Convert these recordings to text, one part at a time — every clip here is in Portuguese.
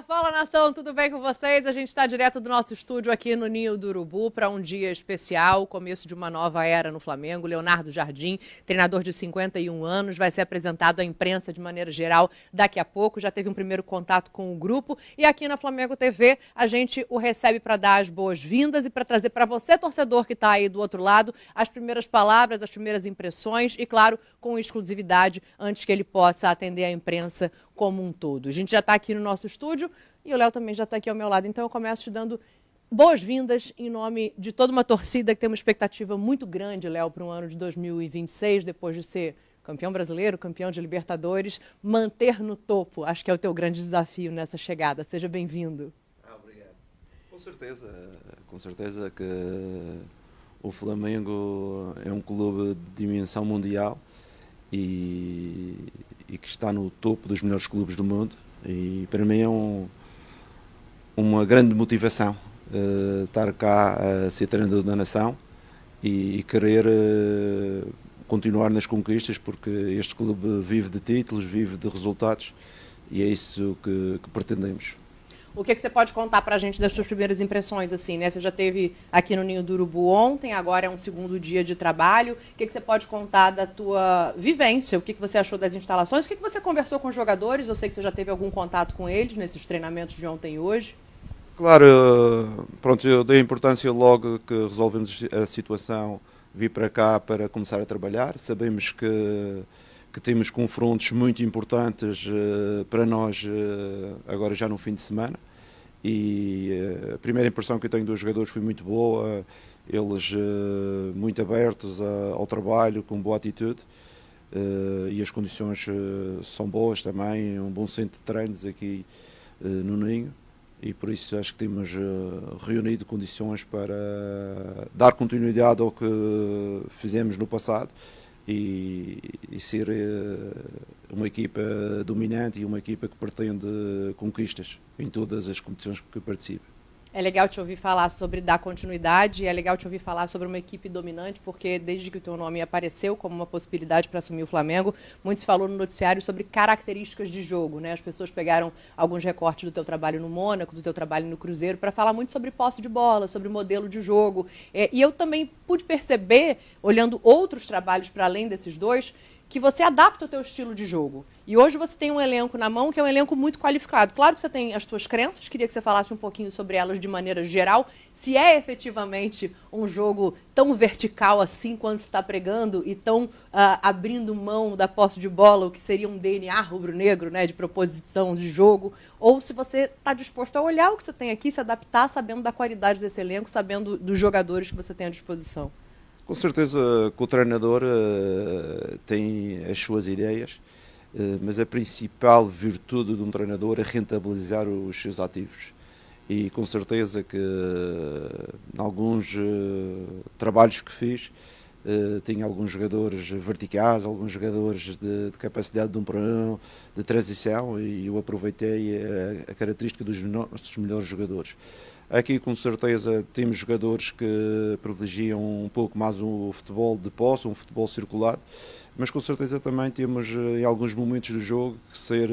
Fala nação, tudo bem com vocês? A gente está direto do nosso estúdio aqui no Ninho do Urubu para um dia especial, começo de uma nova era no Flamengo. Leonardo Jardim, treinador de 51 anos, vai ser apresentado à imprensa de maneira geral daqui a pouco. Já teve um primeiro contato com o grupo e aqui na Flamengo TV a gente o recebe para dar as boas-vindas e para trazer para você, torcedor que está aí do outro lado, as primeiras palavras, as primeiras impressões e, claro, com exclusividade antes que ele possa atender a imprensa como um todo. A gente já está aqui no nosso estúdio e o Léo também já está aqui ao meu lado. Então eu começo te dando boas-vindas em nome de toda uma torcida que tem uma expectativa muito grande, Léo, para um ano de 2026, depois de ser campeão brasileiro, campeão de Libertadores, manter no topo. Acho que é o teu grande desafio nessa chegada. Seja bem-vindo. Obrigado. Com certeza que o Flamengo é um clube de dimensão mundial e que está no topo dos melhores clubes do mundo, e para mim é uma grande motivação estar cá a ser treinador da nação e querer continuar nas conquistas, porque este clube vive de títulos, vive de resultados, e é isso que pretendemos. O que você pode contar para a gente das suas primeiras impressões, assim, né? Você já esteve aqui no Ninho do Urubu ontem, agora é um segundo dia de trabalho. O que você pode contar da tua vivência? O que você achou das instalações? O que você conversou com os jogadores? Eu sei que você já teve algum contato com eles nesses treinamentos de ontem e hoje. Claro, pronto, eu dei importância logo que resolvemos a situação, vir para cá para começar a trabalhar. Sabemos que temos confrontos muito importantes para nós agora já no fim de semana, e a primeira impressão que eu tenho dos jogadores foi muito boa, eles muito abertos ao trabalho, com boa atitude, e as condições são boas também, um bom centro de treinos aqui no Ninho, e por isso acho que temos reunido condições para dar continuidade ao que fizemos no passado, e ser uma equipa dominante e uma equipa que pretende conquistas em todas as competições que participa. É legal te ouvir falar sobre dar continuidade, é legal te ouvir falar sobre uma equipe dominante, porque desde que o teu nome apareceu como uma possibilidade para assumir o Flamengo, muito se falou no noticiário sobre características de jogo, né? As pessoas pegaram alguns recortes do teu trabalho no Mônaco, do teu trabalho no Cruzeiro, para falar muito sobre posse de bola, sobre modelo de jogo. E eu também pude perceber, olhando outros trabalhos para além desses dois, que você adapta o teu estilo de jogo. E hoje você tem um elenco na mão que é um elenco muito qualificado. Claro que você tem as tuas crenças, queria que você falasse um pouquinho sobre elas de maneira geral, se é efetivamente um jogo tão vertical assim quanto você está pregando e tão abrindo mão da posse de bola, o que seria um DNA rubro-negro, né, de proposição de jogo, ou se você está disposto a olhar o que você tem aqui, se adaptar, sabendo da qualidade desse elenco, sabendo dos jogadores que você tem à disposição. Com certeza que o treinador tem as suas ideias, mas a principal virtude de um treinador é rentabilizar os seus ativos. E com certeza que em alguns trabalhos que fiz, tenho alguns jogadores verticais, alguns jogadores de capacidade de 1 para 1, de transição, e eu aproveitei a característica dos nossos melhores jogadores. Aqui, com certeza, temos jogadores que privilegiam um pouco mais o futebol de posse, um futebol circulado, mas com certeza também temos, em alguns momentos do jogo, que ser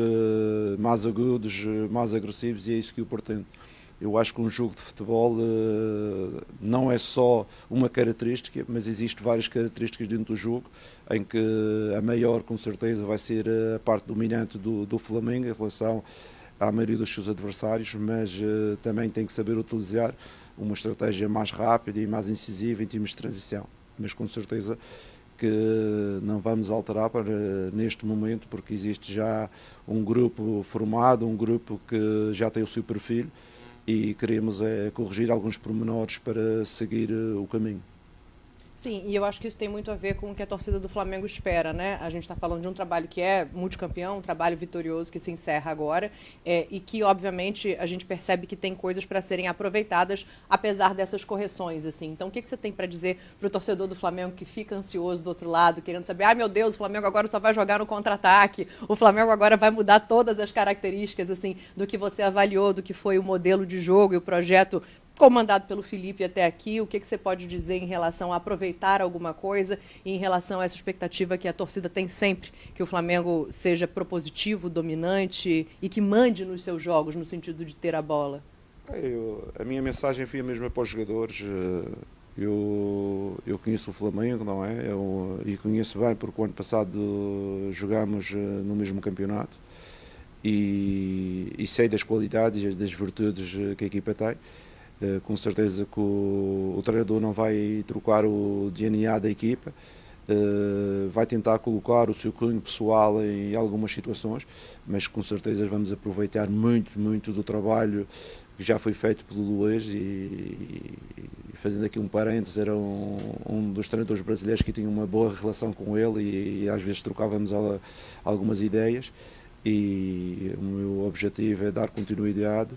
mais agudos, mais agressivos, e é isso que eu pretendo. Eu acho que um jogo de futebol não é só uma característica, mas existem várias características dentro do jogo, em que a maior, com certeza, vai ser a parte dominante do Flamengo em relação à maioria dos seus adversários, mas também tem que saber utilizar uma estratégia mais rápida e mais incisiva em termos de transição. Mas com certeza que não vamos alterar neste momento, porque existe já um grupo formado, um grupo que já tem o seu perfil, e queremos corrigir alguns pormenores para seguir o caminho. Sim, e eu acho que isso tem muito a ver com o que a torcida do Flamengo espera, né? A gente está falando de um trabalho que é multicampeão, um trabalho vitorioso que se encerra agora, e que, obviamente, a gente percebe que tem coisas para serem aproveitadas, apesar dessas correções, assim. Então, o que você tem para dizer para o torcedor do Flamengo que fica ansioso do outro lado, querendo saber, ai meu Deus, o Flamengo agora só vai jogar no contra-ataque, o Flamengo agora vai mudar todas as características, assim, do que você avaliou, do que foi o modelo de jogo e o projeto comandado pelo Felipe até aqui, o que você pode dizer em relação a aproveitar alguma coisa e em relação a essa expectativa que a torcida tem sempre, que o Flamengo seja propositivo, dominante e que mande nos seus jogos, no sentido de ter a bola? A minha mensagem foi a mesma para os jogadores. Eu conheço o Flamengo, não é? E conheço bem porque o ano passado jogámos no mesmo campeonato e sei das qualidades e das virtudes que a equipa tem. Com certeza que o treinador não vai trocar o DNA da equipa, vai tentar colocar o seu cunho pessoal em algumas situações, mas com certeza vamos aproveitar muito do trabalho que já foi feito pelo Luís e fazendo aqui um parênteses, era um dos treinadores brasileiros que tinha uma boa relação com ele e às vezes trocávamos algumas ideias. E o meu objetivo é dar continuidade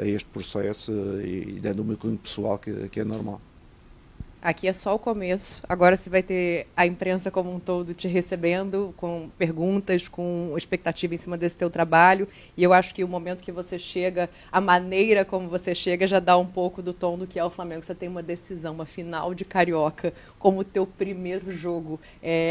a este processo e dando o meu cunho pessoal que é normal. Aqui é só o começo. Agora você vai ter a imprensa como um todo te recebendo, com perguntas, com expectativa em cima desse teu trabalho. E eu acho que o momento que você chega, a maneira como você chega, já dá um pouco do tom do que é o Flamengo. Você tem uma decisão, uma final de Carioca, como o teu primeiro jogo.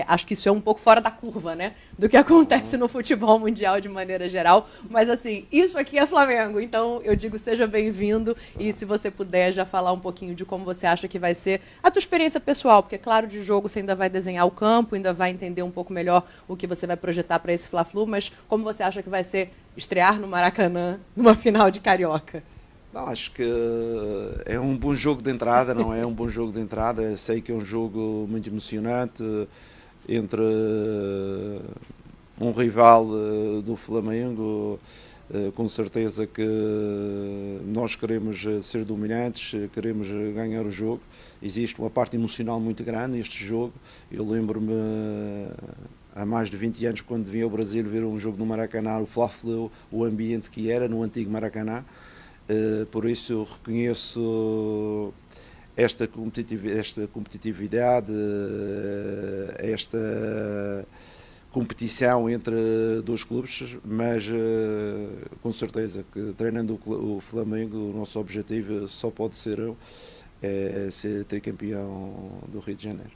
Acho que isso é um pouco fora da curva, né? Do que acontece no futebol mundial de maneira geral. Mas, assim, isso aqui é Flamengo. Então, eu digo, seja bem-vindo. E se você puder já falar um pouquinho de como você acha que vai ser a tua experiência pessoal, porque, claro, de jogo você ainda vai desenhar o campo, ainda vai entender um pouco melhor o que você vai projetar para esse Fla-Flu, mas como você acha que vai ser estrear no Maracanã numa final de Carioca? Não, acho que é um bom jogo de entrada, não é? Um bom jogo de entrada. Sei que é um jogo muito emocionante entre um rival do Flamengo. Com certeza que nós queremos ser dominantes, queremos ganhar o jogo. Existe uma parte emocional muito grande neste jogo. Eu lembro-me há mais de 20 anos, quando vim ao Brasil ver um jogo no Maracanã, o Fla-Flu, o ambiente que era no antigo Maracanã. Por isso eu reconheço esta competitividade, esta competição entre dois clubes, mas com certeza que treinando o Flamengo, o nosso objetivo só pode ser ser tricampeão do Rio de Janeiro.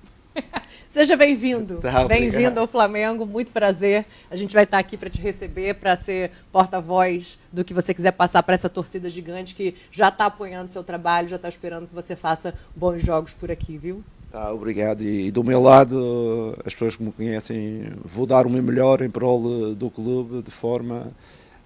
Seja bem-vindo. Tá, bem-vindo ao Flamengo, muito prazer. A gente vai estar aqui para te receber, para ser porta-voz do que você quiser passar para essa torcida gigante que já está apoiando seu trabalho, já está esperando que você faça bons jogos por aqui, viu? Obrigado. E do meu lado, as pessoas que me conhecem, vou dar o meu melhor em prol do clube, de forma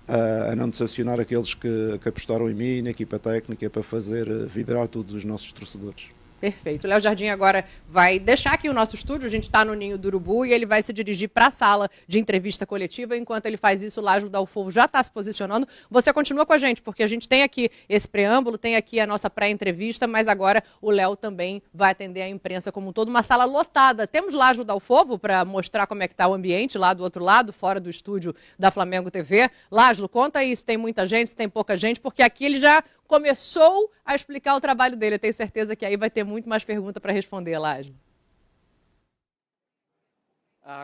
a não decepcionar aqueles que apostaram em mim, na equipa técnica, para fazer vibrar todos os nossos torcedores. Perfeito. O Léo Jardim agora vai deixar aqui o nosso estúdio, a gente está no Ninho do Urubu e ele vai se dirigir para a sala de entrevista coletiva. Enquanto ele faz isso, o Lázaro Dalfo já está se posicionando. Você continua com a gente, porque a gente tem aqui esse preâmbulo, tem aqui a nossa pré-entrevista, mas agora o Léo também vai atender a imprensa como um todo. Uma sala lotada. Temos Lázaro Dalfo para mostrar como é que está o ambiente lá do outro lado, fora do estúdio da Flamengo TV. Lázaro, conta aí se tem muita gente, se tem pouca gente, porque aqui ele já começou a explicar o trabalho dele. Eu tenho certeza que aí vai ter muito mais pergunta para responder, Lázaro.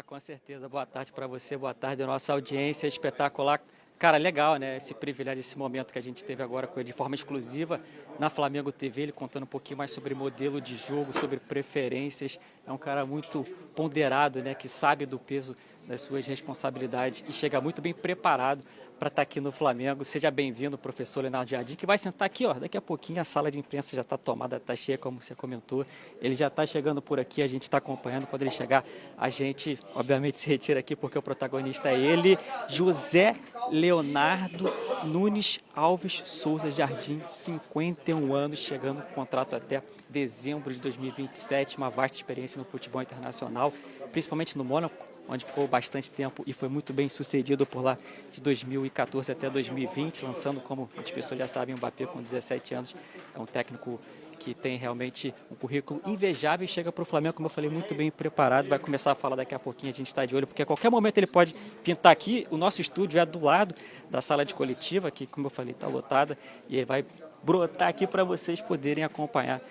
Com certeza. Boa tarde para você, boa tarde à nossa audiência espetacular. Cara, legal, né? Esse privilégio, esse momento que a gente teve agora com ele de forma exclusiva na Flamengo TV, ele contando um pouquinho mais sobre modelo de jogo, sobre preferências. É um cara muito ponderado, né? Que sabe do peso das suas responsabilidades e chega muito bem preparado para estar aqui no Flamengo. Seja bem-vindo, professor Leonardo Jardim, que vai sentar aqui, ó. Daqui a pouquinho a sala de imprensa já está tomada, está cheia, como você comentou. Ele já está chegando por aqui, a gente está acompanhando. Quando ele chegar, a gente, obviamente, se retira aqui, porque o protagonista é ele, José Leonardo Nunes Alves Souza Jardim, 51 anos, chegando com contrato até dezembro de 2027, uma vasta experiência no futebol internacional, principalmente no Mônaco, onde ficou bastante tempo e foi muito bem sucedido por lá de 2014 até 2020, lançando, como as pessoas já sabem, o Mbappé com 17 anos. É um técnico que tem realmente um currículo invejável e chega para o Flamengo, como eu falei, muito bem preparado. Vai começar a falar daqui a pouquinho, a gente está de olho, porque a qualquer momento ele pode pintar aqui. O nosso estúdio é do lado da sala de coletiva, que, como eu falei, está lotada, e ele vai brotar aqui para vocês poderem acompanhar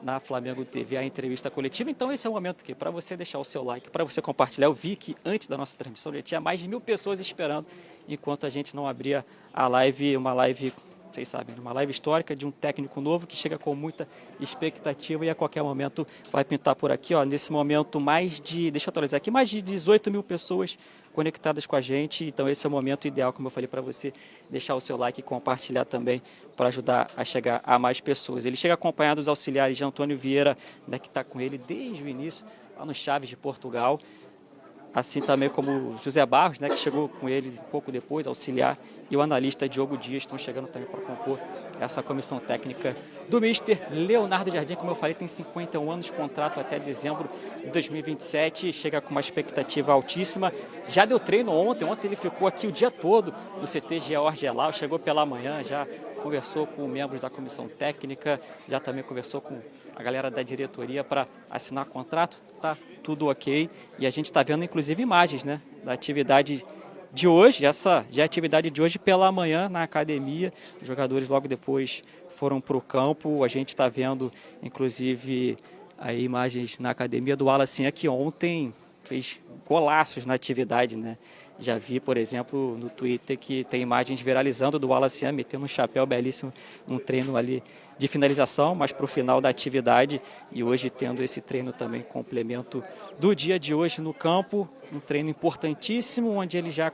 na Flamengo TV a entrevista coletiva. Então esse é o momento aqui para você deixar o seu like, para você compartilhar. Eu vi que antes da nossa transmissão já tinha mais de 1000 pessoas esperando, enquanto a gente não abria a live, uma live vocês sabem, uma live histórica de um técnico novo que chega com muita expectativa e a qualquer momento vai pintar por aqui, ó, nesse momento deixa eu atualizar aqui, mais de 18 mil pessoas conectadas com a gente, então esse é o momento ideal, como eu falei para você, deixar o seu like e compartilhar também para ajudar a chegar a mais pessoas. Ele chega acompanhado dos auxiliares de Antônio Vieira, né, que está com ele desde o início, lá no Chaves de Portugal, assim também como José Barros, né, que chegou com ele um pouco depois, auxiliar, e o analista Diogo Dias estão chegando também para compor essa comissão técnica do Mister Leonardo Jardim. Como eu falei, tem 51 anos de contrato até dezembro de 2027, chega com uma expectativa altíssima. Já deu treino ontem ele ficou aqui o dia todo no CT George Elal, chegou pela manhã, já conversou com membros da comissão técnica, já também conversou com a galera da diretoria para assinar contrato, tá tudo ok. E a gente está vendo inclusive imagens, né, da atividade de hoje, essa já é a atividade de hoje pela manhã na academia. Os jogadores logo depois foram para o campo, a gente está vendo inclusive aí imagens na academia do Wallace, que ontem fez golaços na atividade, né? Já vi, por exemplo, no Twitter que tem imagens viralizando do Wallace metendo um chapéu belíssimo num treino ali de finalização, mas para o final da atividade, e hoje tendo esse treino também complemento do dia de hoje no campo, um treino importantíssimo, onde ele já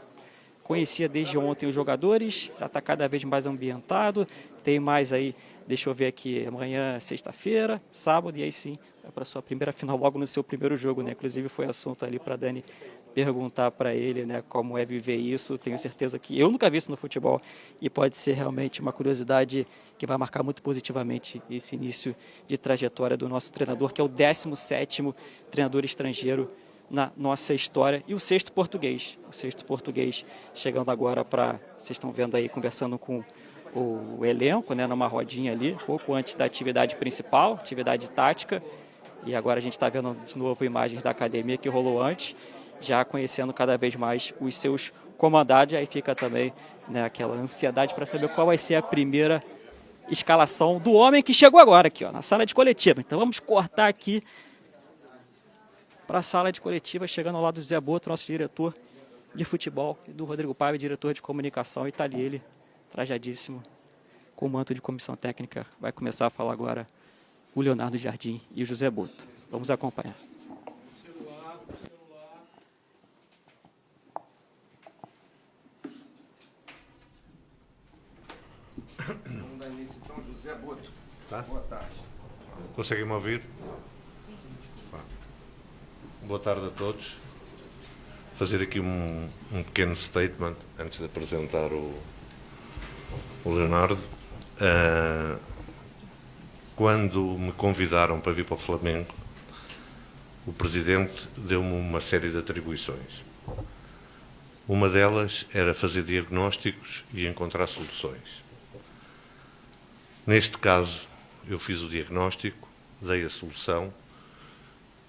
conhecia desde ontem os jogadores, já está cada vez mais ambientado, tem mais aí, deixa eu ver aqui, amanhã sexta-feira, sábado, e aí sim, é para a sua primeira final logo no seu primeiro jogo, né? Inclusive foi assunto ali para Dani perguntar para ele, né, como é viver isso. Tenho certeza que eu nunca vi isso no futebol e pode ser realmente uma curiosidade que vai marcar muito positivamente esse início de trajetória do nosso treinador, que é o 17º treinador estrangeiro na nossa história, e o sexto português chegando agora para, vocês estão vendo aí, conversando com o elenco, né, numa rodinha ali, pouco antes da atividade principal, atividade tática, e agora a gente está vendo de novo imagens da academia que rolou antes, já conhecendo cada vez mais os seus comandados, aí fica também, né, aquela ansiedade para saber qual vai ser a primeira escalação do homem que chegou agora aqui, ó, na sala de coletiva. Então vamos cortar aqui para a sala de coletiva, chegando ao lado do Zé Boto, nosso diretor de futebol, e do Rodrigo Paiva, diretor de comunicação, e está ali ele, trajadíssimo, com o manto de comissão técnica. Vai começar a falar agora o Leonardo Jardim e o José Boto. Vamos acompanhar. Vamos dar início então, José Boto. Tá? Boa tarde. Conseguem me ouvir? Boa tarde a todos. Fazer aqui um pequeno statement antes de apresentar o Leonardo. Quando me convidaram para vir para o Flamengo, o Presidente deu-me uma série de atribuições. Uma delas era fazer diagnósticos e encontrar soluções. Neste caso, eu fiz o diagnóstico, dei a solução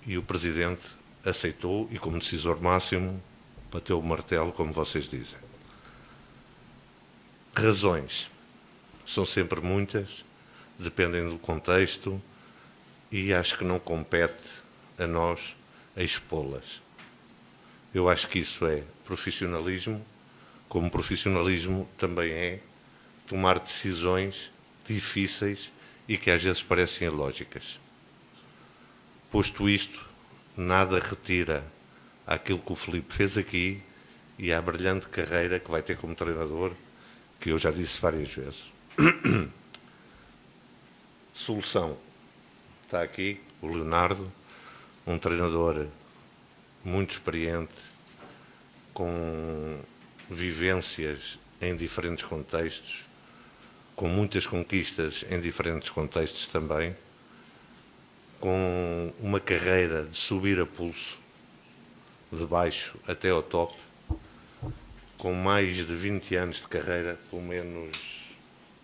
e o Presidente aceitou e, como decisor máximo, bateu o martelo, como vocês dizem. Razões são sempre muitas, dependem do contexto e acho que não compete a nós a expô-las. Eu acho que isso é profissionalismo, como profissionalismo também é tomar decisões difíceis e que às vezes parecem ilógicas. Posto isto, nada retira aquilo que o Filipe fez aqui e a brilhante carreira que vai ter como treinador, que eu já disse várias vezes. Solução. Está aqui o Leonardo, um treinador muito experiente, com vivências em diferentes contextos, com muitas conquistas em diferentes contextos também, com uma carreira de subir a pulso, de baixo até ao top, com mais de 20 anos de carreira, pelo menos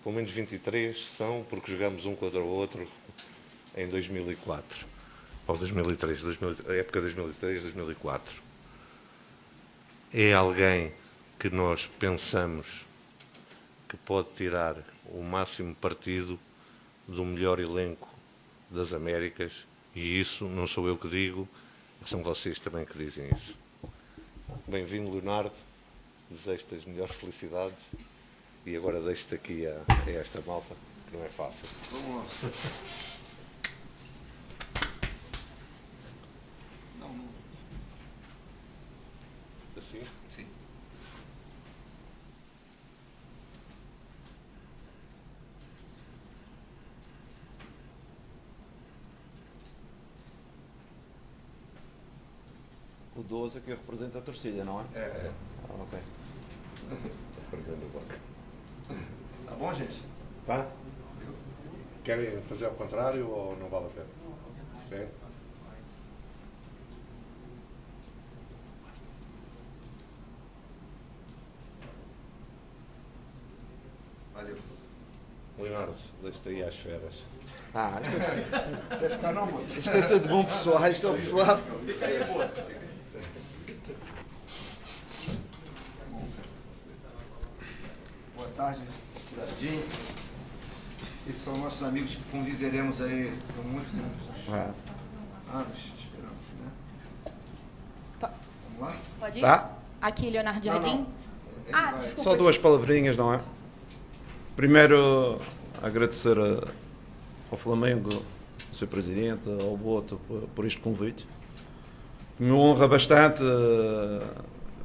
23 são, porque jogamos um contra o outro em 2004, ou 2003, a época 2003-2004. É alguém que nós pensamos que pode tirar o máximo partido do melhor elenco das Américas, e isso não sou eu que digo, são vocês também que dizem isso. Bem-vindo, Leonardo, desejo-te as melhores felicidades E agora deixo-te aqui a esta malta, que não é fácil. Vamos lá. Não. Assim? Sim. O 12 que representa a torcida, não é? É. Ah, ok. Perdendo o banco. Tá bom, gente? Tá? Querem fazer ao contrário ou não vale a pena? É? Valeu. Leonardo, deixa-te aí às feras. Ah, Quer ficar não, Boto? isto é tudo bom, pessoal. Isto é o pessoal. Fica aí, Boto. Boa tarde, Jardim. Esses são nossos amigos que conviveremos aí por muitos Ah, anos, esperamos, né? Vamos lá? Pode ir? tá? Aqui, Leonardo Não, Jardim. não. Ele Ah, vai. desculpa. Só duas palavrinhas, não é? Primeiro, agradecer ao Flamengo, ao seu presidente, ao Boto, por este convite. Me honra bastante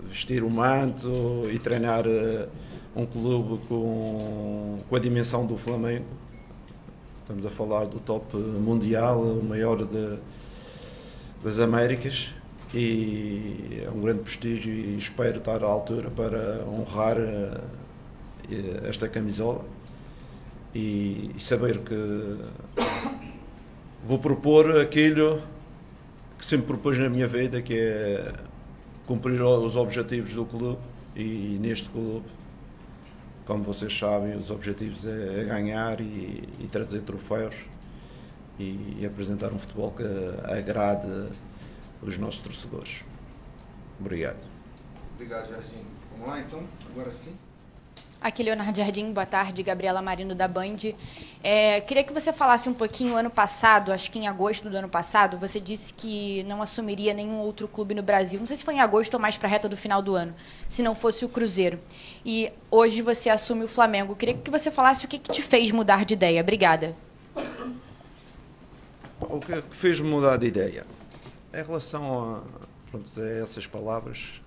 vestir o manto e treinar um clube com a dimensão do Flamengo. Estamos a falar do top mundial, o maior das Américas, e é um grande prestígio e espero estar à altura para honrar esta camisola e saber que vou propor aquilo que sempre propus na minha vida, que é cumprir os objetivos do clube, e neste clube, como vocês sabem, os objetivos é ganhar e trazer troféus e apresentar um futebol que agrade os nossos torcedores. Obrigado. Obrigado, Jardim. Vamos lá, então? Agora sim. Aqui, Leonardo Jardim, boa tarde, Gabriela Marino da Band. Queria que você falasse um pouquinho, ano passado, acho que em agosto do ano passado, você disse que não assumiria nenhum outro clube no Brasil. Não sei se foi em agosto ou mais para a reta do final do ano, se não fosse o Cruzeiro. E hoje você assume o Flamengo. Queria que você falasse o que te fez mudar de ideia. Obrigada. O que fez-me mudar de ideia? Em relação a essas palavras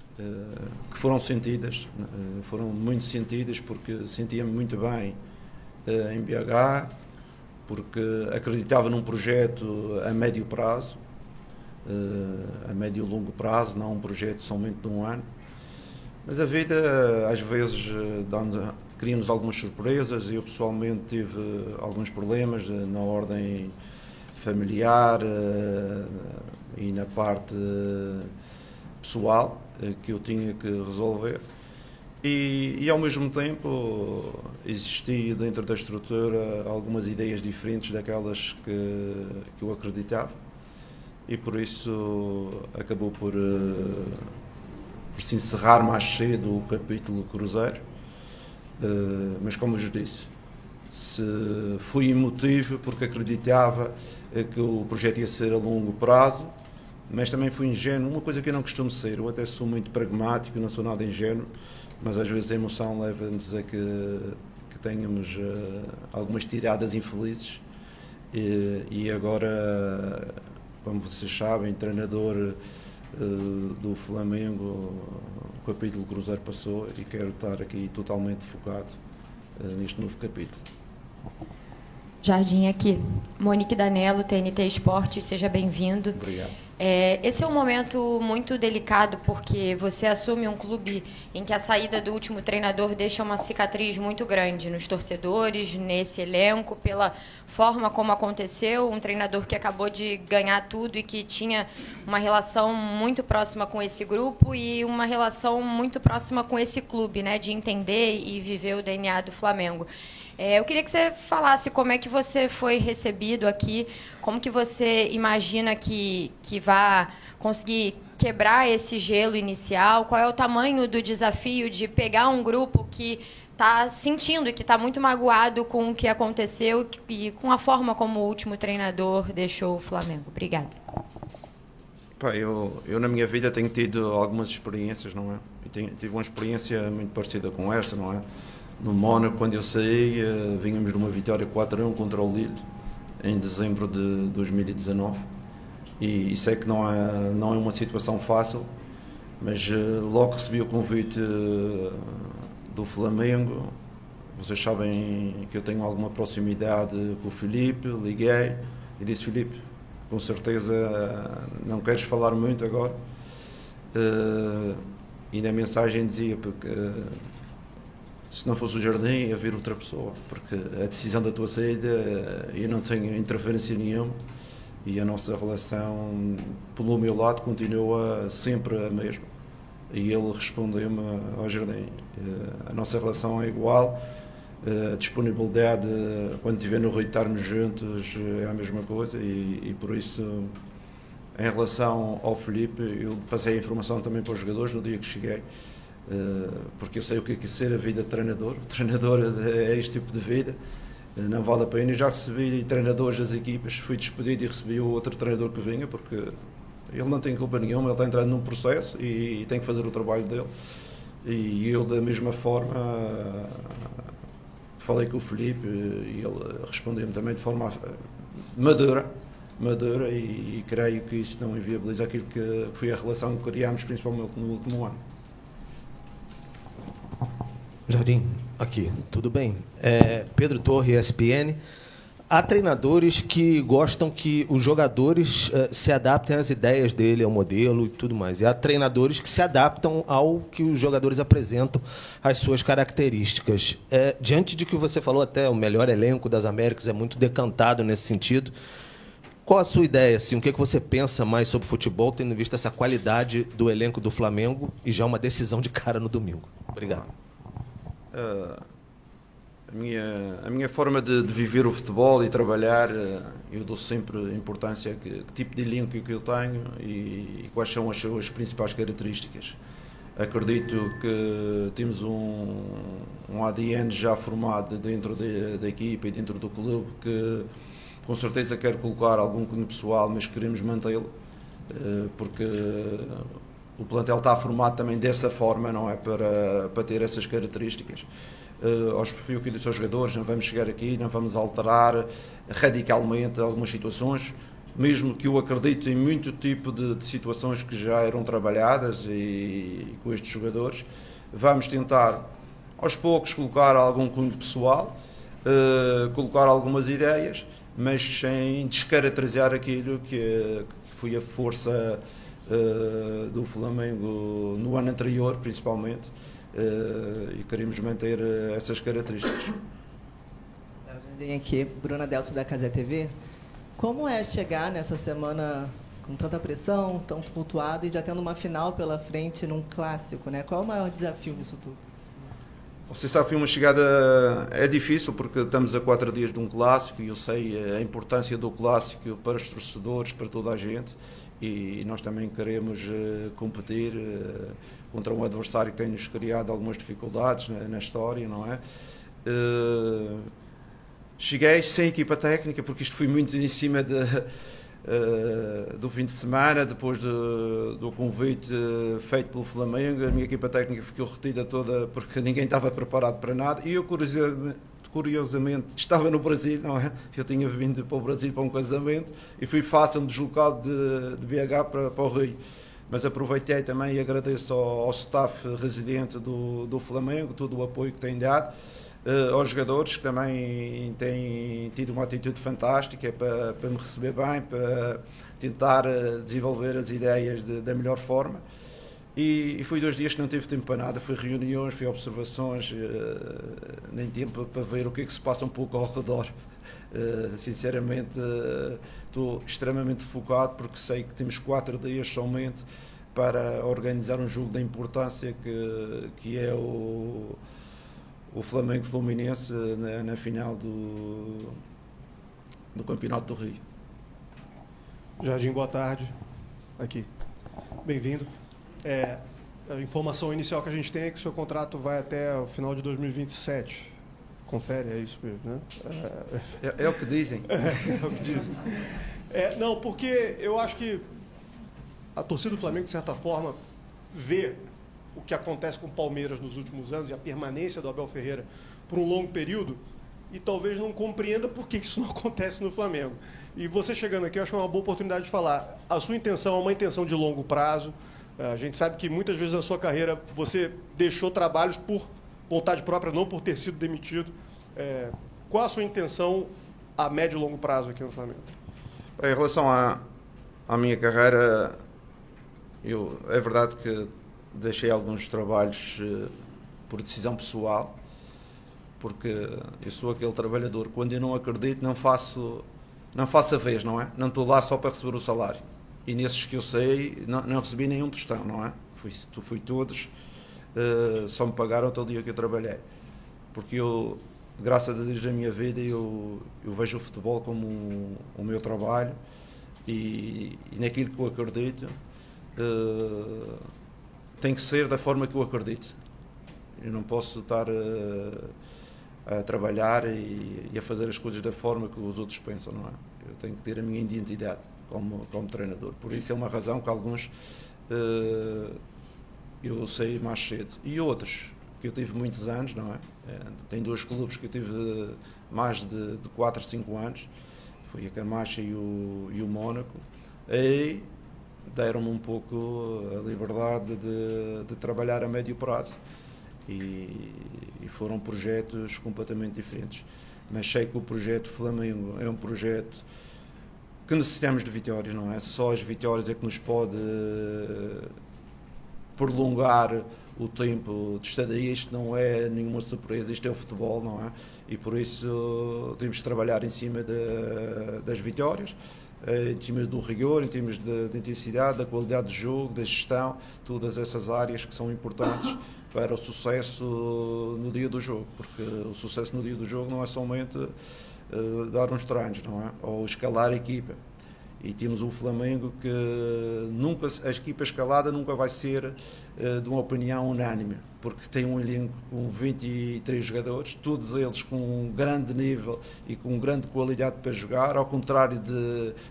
que foram sentidas, foram muito sentidas, porque sentia-me muito bem em BH, porque acreditava num projeto a médio prazo, a médio e longo prazo, não um projeto somente de um ano. Mas a vida, às vezes, cria-nos algumas surpresas. Eu, pessoalmente, tive alguns problemas na ordem familiar e na parte pessoal que eu tinha que resolver. E ao mesmo tempo, existia dentro da estrutura algumas ideias diferentes daquelas que eu acreditava. E por isso acabou por se encerrar mais cedo o capítulo Cruzeiro, mas como eu vos disse, fui emotivo porque acreditava que o projeto ia ser a longo prazo, mas também fui ingênuo, uma coisa que eu não costumo ser. Eu até sou muito pragmático, não sou nada ingênuo, mas às vezes a emoção leva-nos a que tenhamos algumas tiradas infelizes, e agora, como vocês sabem, treinador do Flamengo, o capítulo Cruzeiro passou e quero estar aqui totalmente focado neste novo capítulo. Jardim aqui. Monique Danello, TNT Esporte, seja bem-vindo. Obrigado. Esse é um momento muito delicado, porque você assume um clube em que a saída do último treinador deixa uma cicatriz muito grande nos torcedores, nesse elenco, pela forma como aconteceu, um treinador que acabou de ganhar tudo e que tinha uma relação muito próxima com esse grupo e uma relação muito próxima com esse clube, né, de entender e viver o DNA do Flamengo. Eu queria que você falasse como é que você foi recebido aqui, como que você imagina que vai conseguir quebrar esse gelo inicial, qual é o tamanho do desafio de pegar um grupo que está sentindo e que está muito magoado com o que aconteceu e com a forma como o último treinador deixou o Flamengo. Obrigada. Eu na minha vida tenho tido algumas experiências, não é? Tive uma experiência muito parecida com esta, não é? No Mónaco, quando eu saí, vínhamos de uma vitória 4-1 contra o Lille, em dezembro de 2019. E sei que não é uma situação fácil, mas logo recebi o convite do Flamengo. Vocês sabem que eu tenho alguma proximidade com o Filipe, liguei e disse: Filipe, com certeza não queres falar muito agora. E na mensagem dizia, porque se não fosse o Jardim, ia vir outra pessoa, porque a decisão da tua saída, eu não tenho interferência nenhuma, e a nossa relação, pelo meu lado, continua sempre a mesma. E ele respondeu-me ao Jardim: a nossa relação é igual, a disponibilidade, quando estiver no Rio, estarmos juntos, é a mesma coisa, e por isso, em relação ao Filipe, eu passei a informação também para os jogadores no dia que cheguei, porque eu sei o que é ser a vida de treinador. O treinador é este tipo de vida, não vale a pena. Eu já recebi treinadores das equipas, fui despedido e recebi o outro treinador que vinha, porque ele não tem culpa nenhuma, ele está entrando num processo e tem que fazer o trabalho dele. E eu, da mesma forma, falei com o Filipe e ele respondeu-me também de forma madura, e creio que isso não inviabiliza aquilo que foi a relação que criámos, principalmente no último ano. Jardim, aqui, tudo bem? Pedro Torre, ESPN. Há treinadores que gostam que os jogadores se adaptem às ideias dele, ao modelo e tudo mais. E há treinadores que se adaptam ao que os jogadores apresentam, às suas características. Diante de que você falou, até o melhor elenco das Américas é muito decantado nesse sentido. Qual a sua ideia? Assim, o que você pensa mais sobre futebol, tendo visto essa qualidade do elenco do Flamengo e já uma decisão de cara no domingo? Obrigado. A minha forma de viver o futebol e trabalhar, eu dou sempre importância a que tipo de elenco que eu tenho e quais são as suas principais características. Acredito que temos um ADN já formado dentro da equipa e dentro do clube, que com certeza quer colocar algum cunho pessoal, mas queremos mantê-lo, porque o plantel está formado também dessa forma, não é? Para ter essas características. Foi o que eu disse aos jogadores: não vamos chegar aqui, não vamos alterar radicalmente algumas situações, mesmo que eu acredito em muito tipo de situações que já eram trabalhadas e com estes jogadores. Vamos tentar, aos poucos, colocar algum cunho pessoal, colocar algumas ideias, mas sem descaracterizar aquilo que foi a força do Flamengo no ano anterior, principalmente, e queremos manter essas características. Vem aqui, Bruna Delto, da Casé TV. Como é chegar nessa semana com tanta pressão, tão tumultuado e já tendo uma final pela frente num clássico, né? Qual é o maior desafio nisso tudo? Você sabe que uma chegada é difícil, porque estamos a 4 dias de um clássico e eu sei a importância do clássico para os torcedores, para toda a gente, e nós também queremos competir contra um adversário que tem-nos criado algumas dificuldades na história, não é? Cheguei sem equipa técnica, porque isto foi muito em cima do fim de semana, depois do convite feito pelo Flamengo. A minha equipa técnica ficou retida toda porque ninguém estava preparado para nada, e eu curiosamente estava no Brasil, não é? Eu tinha vindo para o Brasil para um casamento e fui fácil deslocado de BH para o Rio, mas aproveitei também e agradeço ao staff residente do Flamengo todo o apoio que tem dado, aos jogadores que também têm tido uma atitude fantástica para me receber bem, para tentar desenvolver as ideias da melhor forma. E foi 2 dias que não tive tempo para nada, foi reuniões, foi observações, nem tempo para ver o que é que se passa um pouco ao redor. Sinceramente, estou extremamente focado, porque sei que temos 4 dias somente para organizar um jogo da importância que é o Flamengo-Fluminense na final do Campeonato do Rio. Jardim, boa tarde. Aqui. Bem-vindo. A informação inicial que a gente tem é que o seu contrato vai até o final de 2027. Confere, é isso mesmo, né? É o que dizem. É o que dizem. Não, porque eu acho que a torcida do Flamengo, de certa forma, vê o que acontece com o Palmeiras nos últimos anos e a permanência do Abel Ferreira por um longo período e talvez não compreenda por que isso não acontece no Flamengo. E você chegando aqui, eu acho que é uma boa oportunidade de falar. A sua intenção é uma intenção de longo prazo. A gente sabe que muitas vezes na sua carreira você deixou trabalhos por vontade própria, não por ter sido demitido. Qual a sua intenção a médio e longo prazo aqui no Flamengo? Em relação à minha carreira, é verdade que deixei alguns trabalhos por decisão pessoal, porque eu sou aquele trabalhador, quando eu não acredito, não faço a vez, não é? Não estou lá só para receber o salário. E nesses que eu sei, não recebi nenhum tostão, não é? Fui todos, só me pagaram todo dia que eu trabalhei. Porque eu, graças a Deus na minha vida, eu vejo o futebol como o meu trabalho e naquilo que eu acredito, tem que ser da forma que eu acredito. Eu não posso estar a trabalhar e a fazer as coisas da forma que os outros pensam, não é? Eu tenho que ter a minha identidade como treinador. Por isso é uma razão que alguns eu sei mais cedo. E outros, que eu tive muitos anos, não é? Tem 2 clubes que eu tive mais de 4, 5 anos. Foi a Camacha e o Mónaco. E deram-me um pouco a liberdade de trabalhar a médio prazo. E foram projetos completamente diferentes. Mas sei que o projeto Flamengo é um projeto que necessitamos de vitórias, não é? Só as vitórias é que nos pode prolongar o tempo de estadia. Isto não é nenhuma surpresa, isto é o futebol, não é? E por isso temos de trabalhar em cima das vitórias, em cima do rigor, em termos de intensidade, da qualidade de jogo, da gestão, todas essas áreas que são importantes para o sucesso no dia do jogo, porque o sucesso no dia do jogo não é somente dar uns treinos, não é? Ou escalar a equipa. E temos um Flamengo que a equipa escalada nunca vai ser de uma opinião unânime, porque tem um elenco com 23 jogadores, todos eles com um grande nível e com grande qualidade para jogar, ao contrário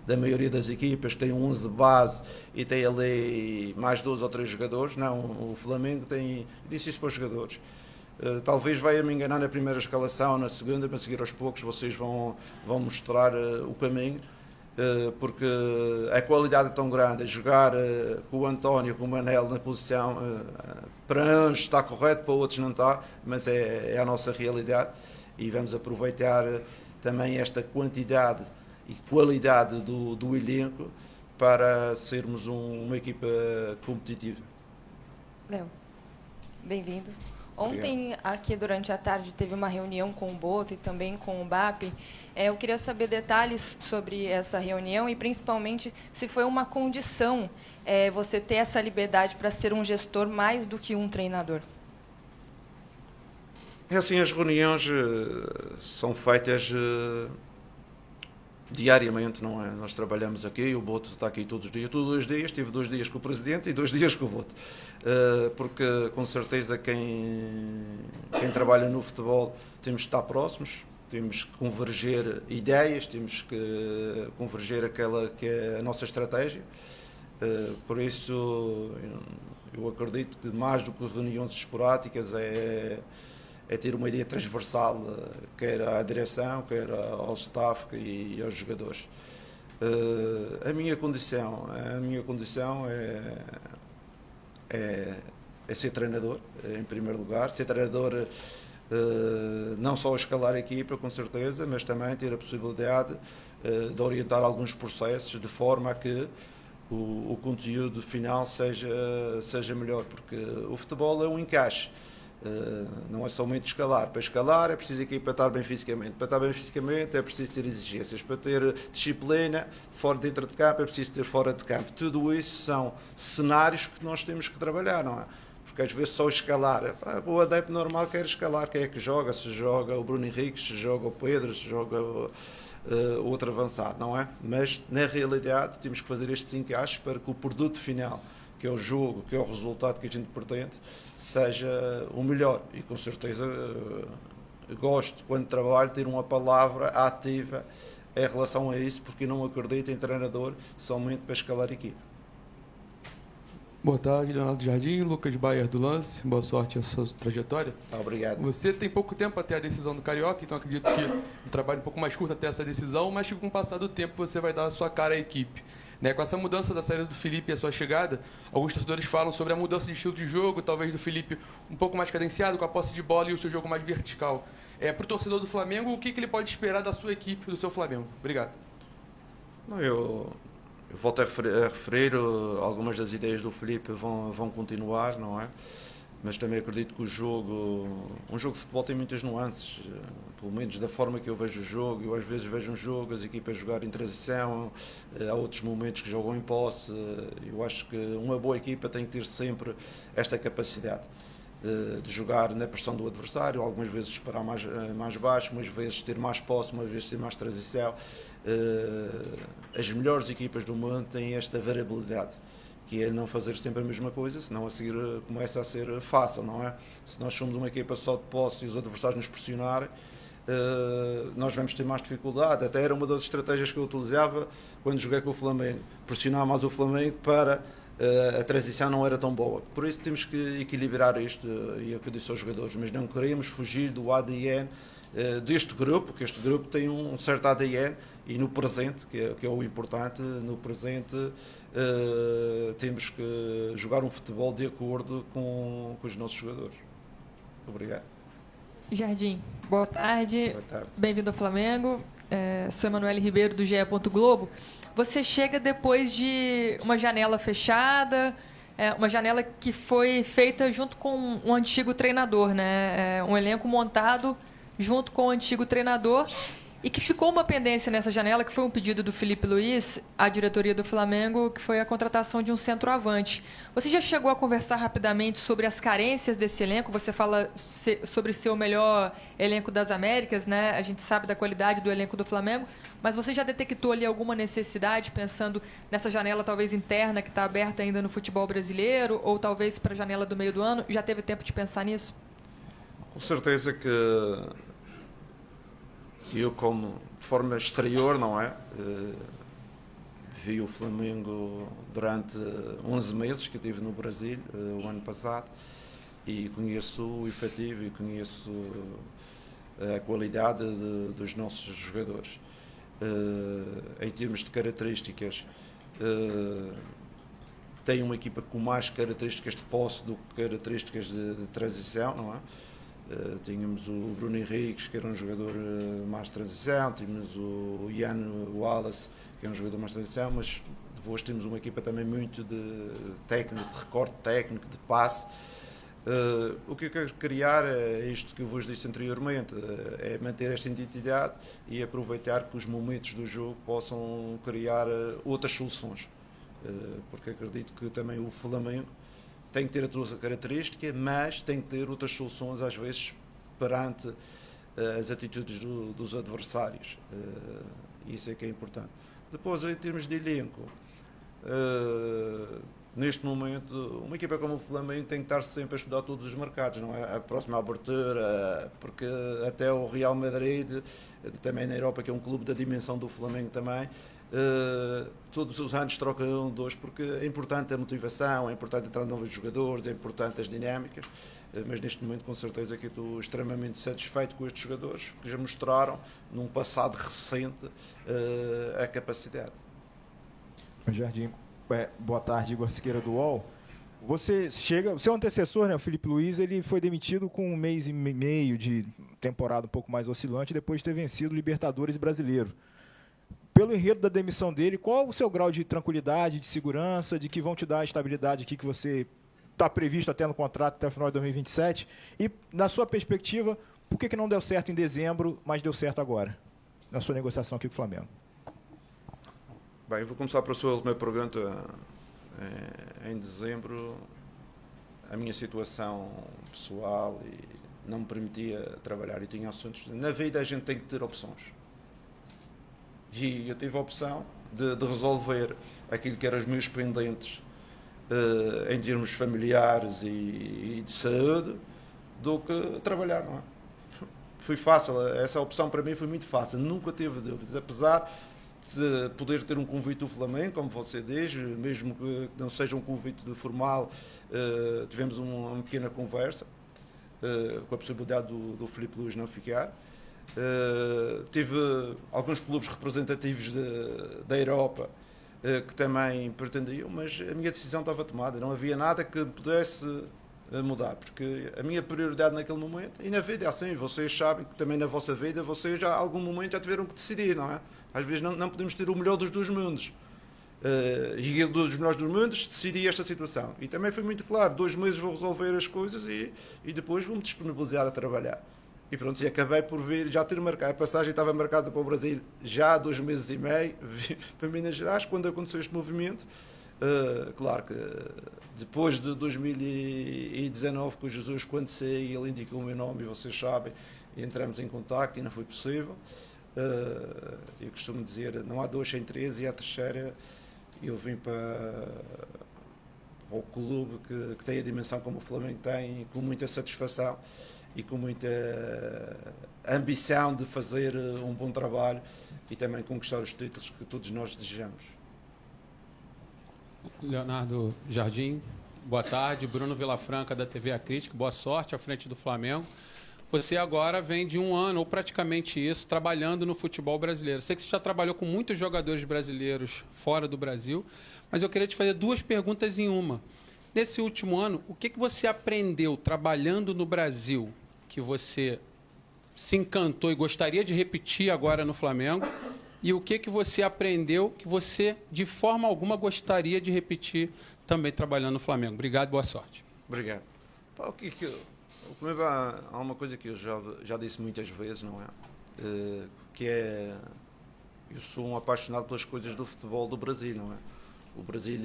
da maioria das equipas que tem 11 base e tem ali mais 2 ou 3 jogadores. Não, o Flamengo tem, disse isso para os jogadores. Talvez vai me enganar na primeira escalação, na segunda, para seguir aos poucos vocês vão mostrar o caminho, porque a qualidade é tão grande. A jogar com o António, com o Manel na posição, para uns está correto, para outros não está, mas é a nossa realidade e vamos aproveitar também esta quantidade e qualidade do elenco para sermos uma equipa competitiva. Léo, bem-vindo. Ontem, aqui durante a tarde, teve uma reunião com o Boto e também com o BAP. Eu queria saber detalhes sobre essa reunião e, principalmente, se foi uma condição você ter essa liberdade para ser um gestor mais do que um treinador. É assim, as reuniões são feitas diariamente, não é? Nós trabalhamos aqui, o Boto está aqui todos os dias, tive 2 dias com o Presidente e 2 dias com o Boto, porque com certeza quem trabalha no futebol temos que estar próximos, temos que converger ideias, temos que converger aquela que é a nossa estratégia, por isso eu acredito que mais do que reuniões esporádicas é ter uma ideia transversal, quer à direção, quer ao staff e aos jogadores. A minha condição é ser treinador, em primeiro lugar. Ser treinador não só a escalar a equipa, com certeza, mas também ter a possibilidade de orientar alguns processos de forma a que o conteúdo final seja melhor, porque o futebol é um encaixe. Não é somente escalar. Para escalar é preciso a equipa estar bem fisicamente. Para estar bem fisicamente é preciso ter exigências. Para ter disciplina dentro de campo é preciso ter fora de campo. Tudo isso são cenários que nós temos que trabalhar, não é? Porque às vezes só escalar, o adepto normal quer escalar, quem é que joga? Se joga o Bruno Henrique, se joga o Pedro, se joga outro avançado, não é? Mas na realidade temos que fazer estes encaixes para que o produto final, que é o jogo, que é o resultado que a gente pretende, seja o melhor. E com certeza gosto, quando trabalho, ter uma palavra ativa em relação a isso, porque não acredito em treinador somente para escalar a equipe. Boa tarde, Leonardo Jardim, Lucas Bayer do Lance. Boa sorte na sua trajetória. Obrigado. Você tem pouco tempo até a decisão do Carioca, então acredito que o trabalho é um pouco mais curto até essa decisão, mas que com o passar do tempo você vai dar a sua cara à equipe. Né? Com essa mudança da saída do Felipe e a sua chegada, alguns torcedores falam sobre a mudança de estilo de jogo, talvez do Felipe um pouco mais cadenciado, com a posse de bola e o seu jogo mais vertical. Para o torcedor do Flamengo, o que ele pode esperar da sua equipe, do seu Flamengo? Obrigado. Eu volto a referir, algumas das ideias do Felipe vão continuar, não é? Mas também acredito que um jogo de futebol tem muitas nuances, pelo menos da forma que eu vejo o jogo. Eu às vezes vejo um jogo, as equipas jogar em transição, há outros momentos que jogam em posse. Eu acho que uma boa equipa tem que ter sempre esta capacidade de jogar na pressão do adversário, algumas vezes disparar mais baixo, umas vezes ter mais posse, umas vezes ter mais transição. As melhores equipas do mundo têm esta variabilidade, que é não fazer sempre a mesma coisa, senão a seguir começa a ser fácil, não é? Se nós somos uma equipa só de posse e os adversários nos pressionarem, nós vamos ter mais dificuldade. Até era uma das estratégias que eu utilizava quando joguei com o Flamengo, pressionar mais o Flamengo para a transição não era tão boa. Por isso temos que equilibrar isto, e é o que eu disse aos jogadores, mas não queremos fugir do ADN deste grupo, que este grupo tem um certo ADN, e no presente, que é o importante, no presente temos que jogar um futebol de acordo com os nossos jogadores. Obrigado. Jardim, boa tarde. Boa tarde. Bem-vindo ao Flamengo. Sou Emanuele Ribeiro, do GE. Globo. Você chega depois de uma janela fechada, uma janela que foi feita junto com um antigo treinador, né? Um elenco montado junto com o antigo treinador, e que ficou uma pendência nessa janela, que foi um pedido do Felipe Luiz à diretoria do Flamengo, que foi a contratação de um centroavante. Você já chegou a conversar rapidamente sobre as carências desse elenco? Você fala sobre ser o melhor elenco das Américas, né? A gente sabe da qualidade do elenco do Flamengo, mas você já detectou ali alguma necessidade, pensando nessa janela talvez interna que está aberta ainda no futebol brasileiro, ou talvez para a janela do meio do ano? Já teve tempo de pensar nisso? Com certeza que eu, como de forma exterior, não é? Vi o Flamengo durante 11 meses que estive no Brasil, o ano passado, e conheço o efetivo e conheço a qualidade dos nossos jogadores. Em termos de características, tem uma equipa com mais características de posse do que características de transição, não é? Tínhamos o Bruno Henriques, que era um jogador mais de transição, tínhamos o Ian Wallace, que é um jogador mais de transição, mas depois temos uma equipa também muito de técnico, de recorte técnico, de passe. O que eu quero criar é isto que eu vos disse anteriormente, é manter esta identidade e aproveitar que os momentos do jogo possam criar outras soluções, porque acredito que também o Flamengo tem que ter a sua característica, mas tem que ter outras soluções, às vezes, perante as atitudes dos adversários. Isso é que é importante. Depois, em termos de elenco, neste momento, uma equipa como o Flamengo tem que estar sempre a estudar todos os mercados, não é? A próxima abertura, porque até o Real Madrid, também na Europa, que é um clube da dimensão do Flamengo também, todos os anos trocam dois, porque é importante a motivação, é importante entrar novos jogadores, é importante as dinâmicas, mas neste momento com certeza que estou extremamente satisfeito com estes jogadores, que já mostraram num passado recente a capacidade. Jardim, boa tarde, Igor Siqueira do UOL. Você chega, o seu antecessor, né, o Felipe Luiz, ele foi demitido com 1 mês e meio de temporada um pouco mais oscilante, depois de ter vencido o Libertadores brasileiro. Pelo enredo da demissão dele, qual o seu grau de tranquilidade, de segurança, de que vão te dar a estabilidade aqui que você está previsto até no contrato até o final de 2027? E, na sua perspectiva, por que não deu certo em dezembro, mas deu certo agora, na sua negociação aqui com o Flamengo? Bem, eu vou começar pela sua última pergunta. Em dezembro, a minha situação pessoal não me permitia trabalhar e tinha assuntos. Na vida a gente tem que ter opções. E eu tive a opção de resolver aquilo que eram os meus pendentes em termos familiares e de saúde, do que trabalhar, não é? Foi fácil, essa opção para mim foi muito fácil, nunca tive dúvidas, apesar de poder ter um convite do Flamengo, como você diz, mesmo que não seja um convite formal, tivemos uma pequena conversa com a possibilidade do Filipe Luís não ficar. Tive alguns clubes representativos da Europa que também pretendiam, mas a minha decisão estava tomada, não havia nada que pudesse mudar, porque a minha prioridade naquele momento, e na vida é assim, vocês sabem que também na vossa vida, vocês já algum momento já tiveram que decidir, não é? Às vezes não podemos ter o melhor dos dois mundos. E dos melhores dos mundos decidi esta situação. E também foi muito claro, 2 meses vou resolver as coisas e depois vou-me disponibilizar a trabalhar. E pronto, e acabei por vir, já ter marcado, a passagem estava marcada para o Brasil já há 2 meses e meio, para Minas Gerais, quando aconteceu este movimento. Claro que depois de 2019, com o Jesus, quando saí, ele indicou o meu nome, e vocês sabem, entramos em contacto e não foi possível. Eu costumo dizer, não há 2 sem 3, e a terceira eu vim para o clube que tem a dimensão como o Flamengo tem, com muita satisfação e com muita ambição de fazer um bom trabalho e também conquistar os títulos que todos nós desejamos. Leonardo Jardim, boa tarde. Bruno Vilafranca, da TV A Crítica, boa sorte à frente do Flamengo. Você agora vem de 1 ano, ou praticamente isso, trabalhando no futebol brasileiro. Sei que você já trabalhou com muitos jogadores brasileiros fora do Brasil, mas eu queria te fazer 2 perguntas em uma. Nesse último ano, o que você aprendeu trabalhando no Brasil que você se encantou e gostaria de repetir agora no Flamengo? E o que você aprendeu que você, de forma alguma, gostaria de repetir também trabalhando no Flamengo? Obrigado, boa sorte. Obrigado. Há uma coisa que eu já disse muitas vezes, não é? Que é, eu sou um apaixonado pelas coisas do futebol do Brasil, não é? O Brasil,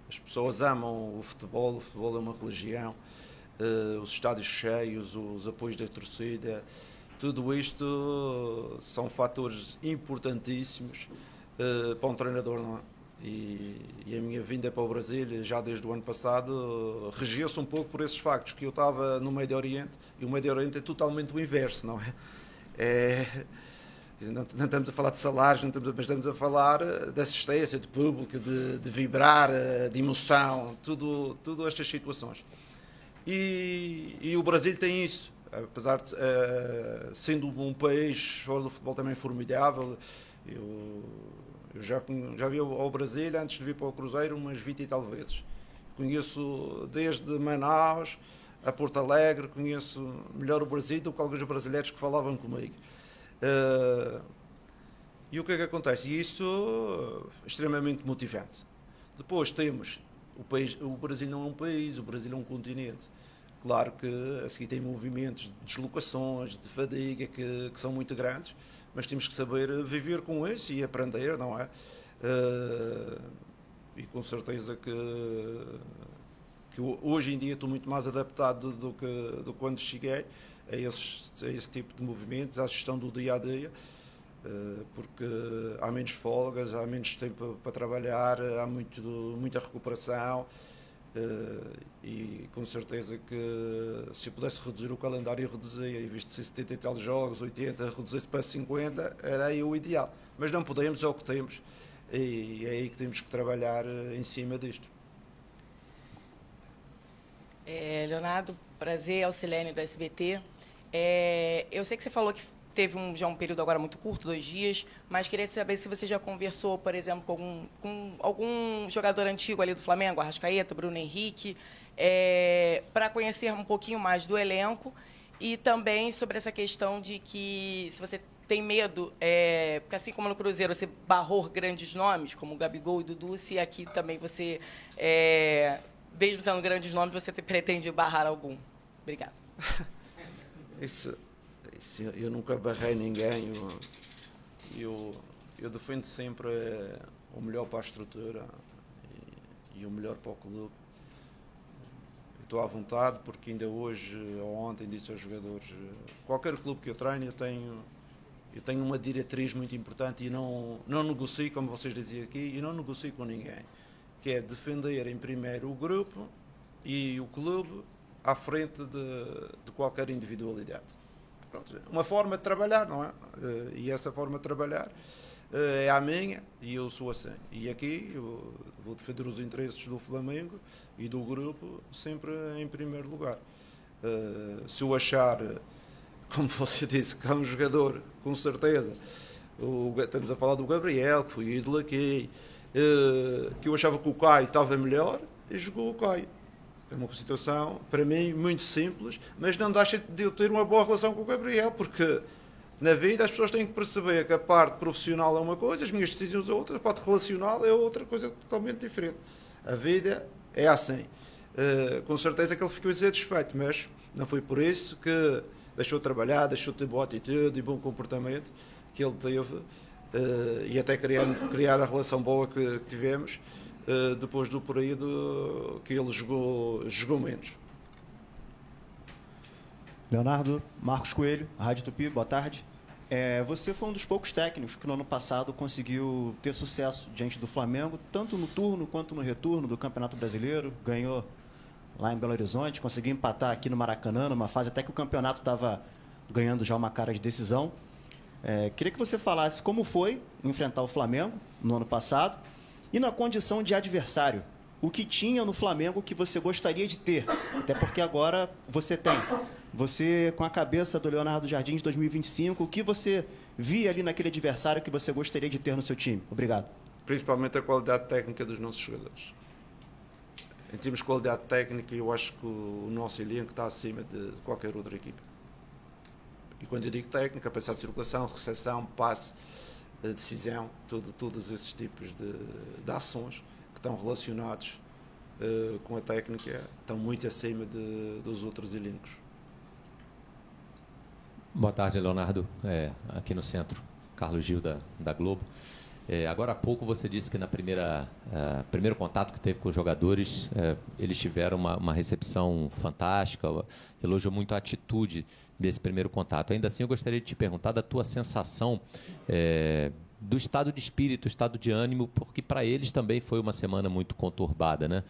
as pessoas amam o futebol é uma religião, os estádios cheios, os apoios da torcida, tudo isto são fatores importantíssimos para um treinador, não é? E a minha vinda para o Brasil, já desde o ano passado, regia-se um pouco por esses factos, que eu estava no Médio Oriente, e o Médio Oriente é totalmente o inverso, não é? Não estamos a falar de salários, mas estamos a falar de assistência, de público, de vibrar, de emoção, tudo estas situações. E o Brasil tem isso, apesar de sendo um país fora do futebol também formidável. Eu já vi ao Brasil, antes de vir para o Cruzeiro, umas 20 e tal vezes. Conheço desde Manaus a Porto Alegre, conheço melhor o Brasil do que alguns brasileiros que falavam comigo. E o que é que acontece? E isso é extremamente motivante. Depois temos o Brasil não é um país, o Brasil é um continente. Claro que a seguir tem movimentos de deslocações, de fadiga que são muito grandes, mas temos que saber viver com isso e aprender, não é? E com certeza que hoje em dia estou muito mais adaptado do que quando cheguei a esse tipo de movimentos, à gestão do dia a dia, porque há menos folgas, há menos tempo para trabalhar, há muita recuperação. E com certeza que se eu pudesse reduzir o calendário, eu reduzia, em vez de ser 70 e tal jogos, 80, reduzisse para 50, era aí o ideal. Mas não podemos, é o que temos, e é aí que temos que trabalhar em cima disto. Leonardo, prazer, Alcilene do SBT. Eu sei que você falou que teve já um período agora muito curto, 2 dias, mas queria saber se você já conversou, por exemplo, com algum jogador antigo ali do Flamengo, Arrascaeta, Bruno Henrique, para conhecer um pouquinho mais do elenco, e também sobre essa questão de que, se você tem medo, porque assim como no Cruzeiro você barrou grandes nomes, como o Gabigol e o Dudu, se aqui também você, mesmo sendo grandes nomes, você pretende barrar algum. Obrigado. Eu nunca barrei ninguém, eu defendo sempre o melhor para a estrutura e o melhor para o clube. Estou à vontade, porque ainda hoje ou ontem disse aos jogadores, qualquer clube que eu treino, eu tenho uma diretriz muito importante e não negocio, como vocês diziam aqui, e não negocio com ninguém, que é defender em primeiro o grupo e o clube à frente de qualquer individualidade. Pronto, uma forma de trabalhar, não é? E essa forma de trabalhar é a minha e eu sou assim. E aqui eu vou defender os interesses do Flamengo e do grupo sempre em primeiro lugar. Se eu achar, como você disse, que é um jogador, com certeza, estamos a falar do Gabriel, que foi ídolo aqui, que eu achava que o Caio estava melhor, e jogou o Caio. É uma situação, para mim, muito simples, mas não deixa de eu ter uma boa relação com o Gabriel, porque na vida as pessoas têm que perceber que a parte profissional é uma coisa, as minhas decisões é outra, a parte relacional é outra coisa totalmente diferente. A vida é assim. Com certeza que ele ficou insatisfeito, mas não foi por isso que deixou de trabalhar, deixou de ter boa atitude e bom comportamento que ele teve, e até criar a relação boa que tivemos, depois do período que ele jogou menos. Leonardo, Marcos Coelho, Rádio Tupi, boa tarde. Você foi um dos poucos técnicos que no ano passado conseguiu ter sucesso diante do Flamengo, tanto no turno quanto no retorno do Campeonato Brasileiro. Ganhou lá em Belo Horizonte, conseguiu empatar aqui no Maracanã, numa fase até que o campeonato estava ganhando já uma cara de decisão. Queria que você falasse como foi enfrentar o Flamengo no ano passado e na condição de adversário. O que tinha no Flamengo que você gostaria de ter? Até porque agora você tem. Você, com a cabeça do Leonardo Jardim de 2025, o que você via ali naquele adversário que você gostaria de ter no seu time? Obrigado. Principalmente a qualidade técnica dos nossos jogadores. Em termos de qualidade técnica, eu acho que o nosso elenco está acima de qualquer outra equipa. E quando eu digo técnica, pensar de circulação, recepção, passe, decisão, todos esses tipos de ações que estão relacionados com a técnica estão muito acima dos outros elencos. Boa tarde, Leonardo. Aqui no centro, Carlos Gil, da Globo. Agora há pouco você disse que na primeiro contato que teve com os jogadores, eles tiveram uma recepção fantástica, elogiou muito a atitude desse primeiro contato. Ainda assim, eu gostaria de te perguntar da tua sensação do estado de espírito, estado de ânimo, porque para eles também foi uma semana muito conturbada, né?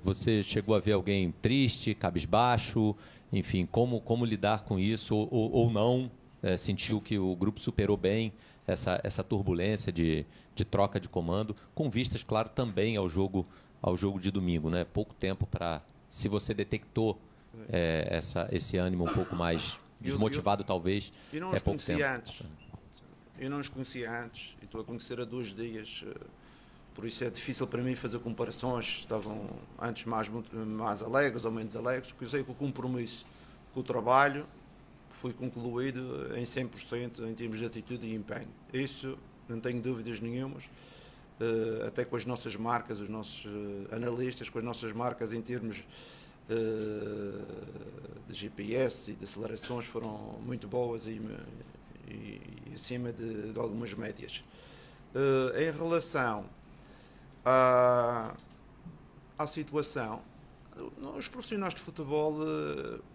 Você chegou a ver alguém triste, cabisbaixo, enfim, como lidar com isso ou não? Sentiu que o grupo superou bem essa turbulência de troca de comando, com vistas, claro, também ao jogo de domingo, né? Pouco tempo para, se você detectou esse ânimo um pouco mais desmotivado, talvez, pouco tempo. Eu não os conhecia antes, e estou a conhecer há 2 dias, por isso é difícil para mim fazer comparações. Estavam antes mais alegres ou menos alegres, porque eu sei que o compromisso com o trabalho foi concluído em 100% em termos de atitude e empenho. Isso não tenho dúvidas nenhumas, até com as nossas marcas, os nossos analistas, com as nossas marcas em termos de GPS e de acelerações foram muito boas e acima de algumas médias. Em relação à situação, os profissionais de futebol,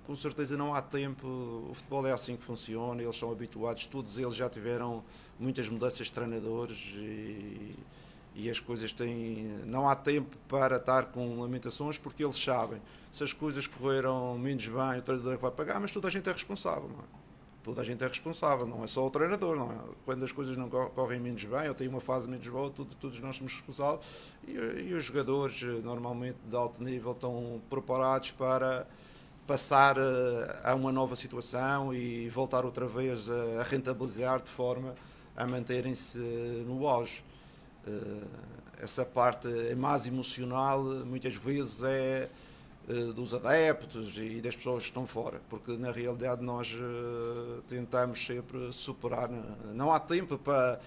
com certeza não há tempo, o futebol é assim que funciona, eles são habituados, todos eles já tiveram muitas mudanças de treinadores e as coisas não há tempo para estar com lamentações, porque eles sabem, se as coisas correram menos bem, o treinador é que vai pagar, mas toda a gente é responsável, não é? Toda a gente é responsável, não é só o treinador, não é? Quando as coisas não correm menos bem, ou tem uma fase menos boa, todos nós somos responsáveis, e os jogadores, normalmente de alto nível, estão preparados para passar a uma nova situação e voltar outra vez a rentabilizar de forma a manterem-se no auge. Essa parte é mais emocional, muitas vezes é dos adeptos e das pessoas que estão fora, porque na realidade nós tentamos sempre superar, não há tempo para